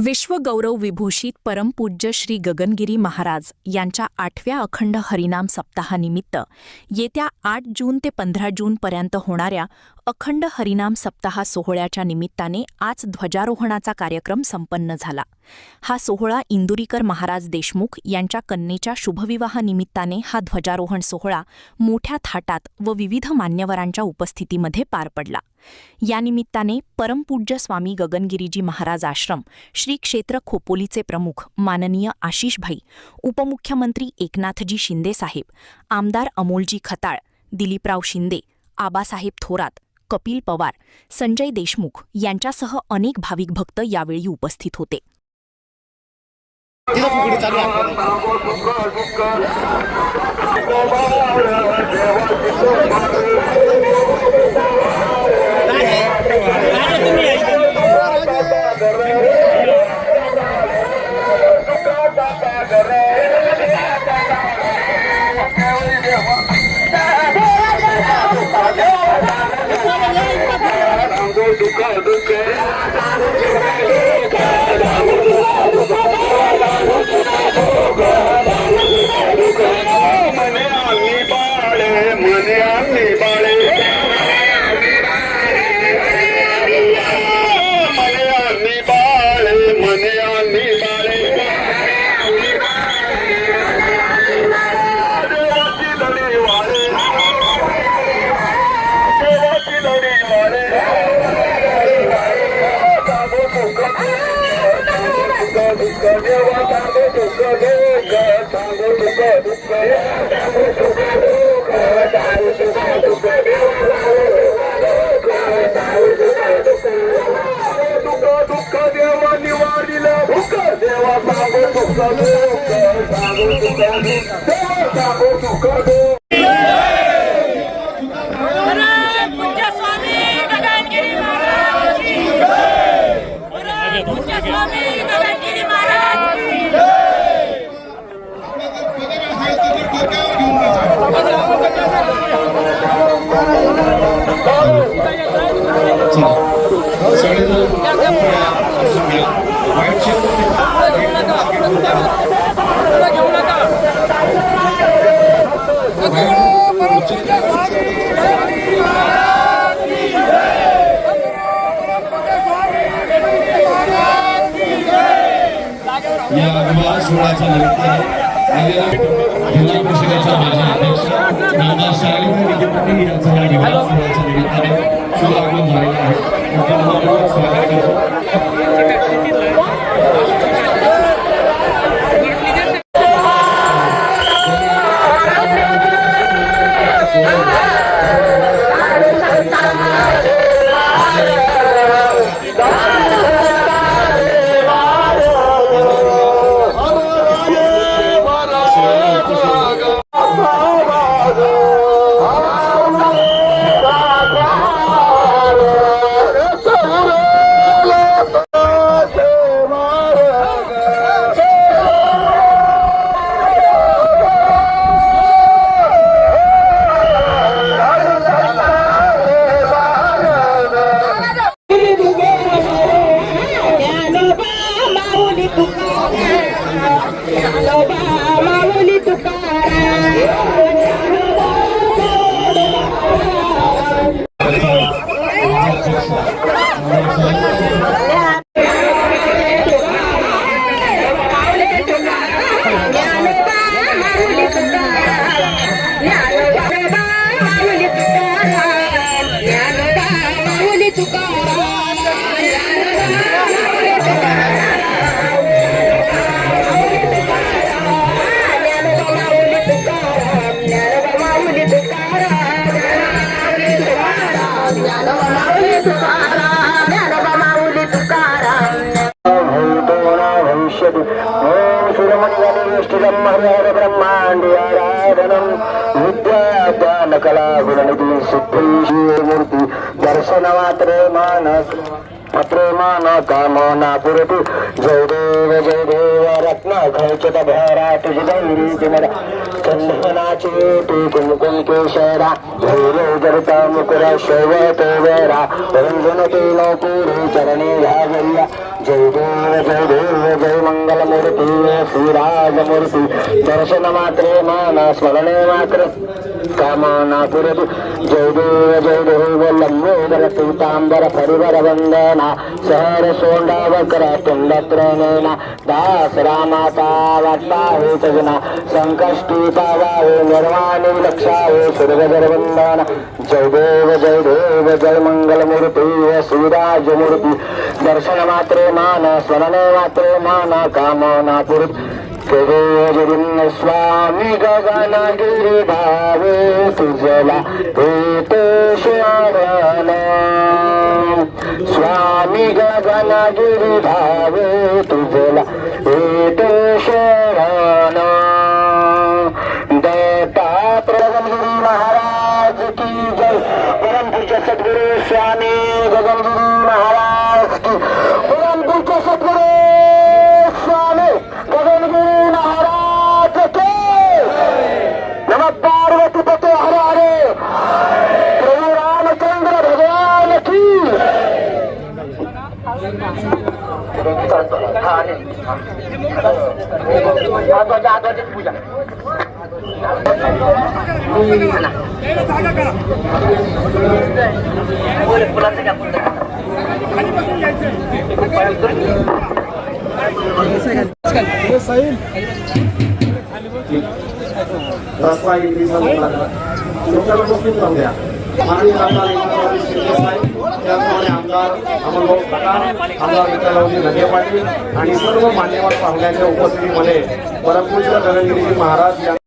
विश्वगौरव विभूषित परमपूज्य श्री गगनगिरी महाराज यांच्या 8व्या अखंड हरिनाम सप्ताहानिमित्त येत्या 8 जून ते 15 जूनपर्यंत होणाऱ्या अखंड हरिनाम सप्ताह सोहळ्याच्या निमित्ताने आज ध्वजारोहणाचा कार्यक्रम संपन्न झाला। हा सोहळा इंदुरीकर महाराज देशमुख यांच्या कन्येच्या शुभविवाहानिमित्ताने हा ध्वजारोहण सोहळा मोठ्या थाटात व विविध मान्यवरांच्या उपस्थितीमध्ये पार पडला। या निमित्ताने परमपूज्य स्वामी गगनगिरीजी महाराज आश्रम श्री क्षेत्र खोपोलीचे प्रमुख माननीय आशिषभाई, उपमुख्यमंत्री एकनाथजी शिंदे साहेब, आमदार अमोलजी खताळ, दिलीपराव शिंदे, आबासाहेब थोरात, कपिल पवार, संजय देशमुख यांच्यासह अनेक भाविक भक्त यावेळी उपस्थित होते। जिल्हा परिषदेच्या माजी अध्यक्ष दादा शालिनी विद्यापीठ यांचा या निवास सोहळ्याच्या निमित्ताने शुभारंभ झालेला आहे। स्वागत करतो। प्रेमान कामना पुरतु जय देव रत्न खर्चत भैरा तुझ दैरी मेरा चंदनाचे तू कुमकुम केशरा भैरव जरता मुकुरा शैवत वेरा रंजन ते नौपुरी चरणे घागरिया जय देव मंगलमूर्ती दर्शन मात्रे मान स्मरणे मात्र कामना पुरतु जय देव लंबोदर पीतांबर परिवर वंदना सहर सोंडा वक्र तुंडत्रणेना दास रामाचा वाटता हे सजना संकष्टी पावाहे निर्वाणी लक्षाहे सुरगजर वंदना जय देव जय मंगलमूर्ती श्रीराज मूर्ती दर्शन मात्रे मान स्मरणे मात्रे मान कामना पुरतु जगन स्वामी गगनगिरी भावे तुझला हेत शरण स्वामी गगनगिरी भावे तुझला हेत शरण दत्तात्रय महाराज की जय परम पूज्य सद्गुरु स्वामी गगनगिरी महाराज की परम पूज्य सद्गुरु स्वामी गगनगिरी महाराज के नमः पार्वती पते हरे हरे प्रभु रामचंद्र भगवान की पूजा रस्ता इंग्लिश लोकांना बसून जाऊ द्या माननीय आमदार त्याचप्रमाणे आमदार अमोलभाऊ प्रकार आमदार विठ्ठलरावजी लगे पाटील आणि सर्व मान्यवर पाहुण्याच्या उपस्थितीमध्ये परमपूज्य गगनगिरीजी महाराज यांना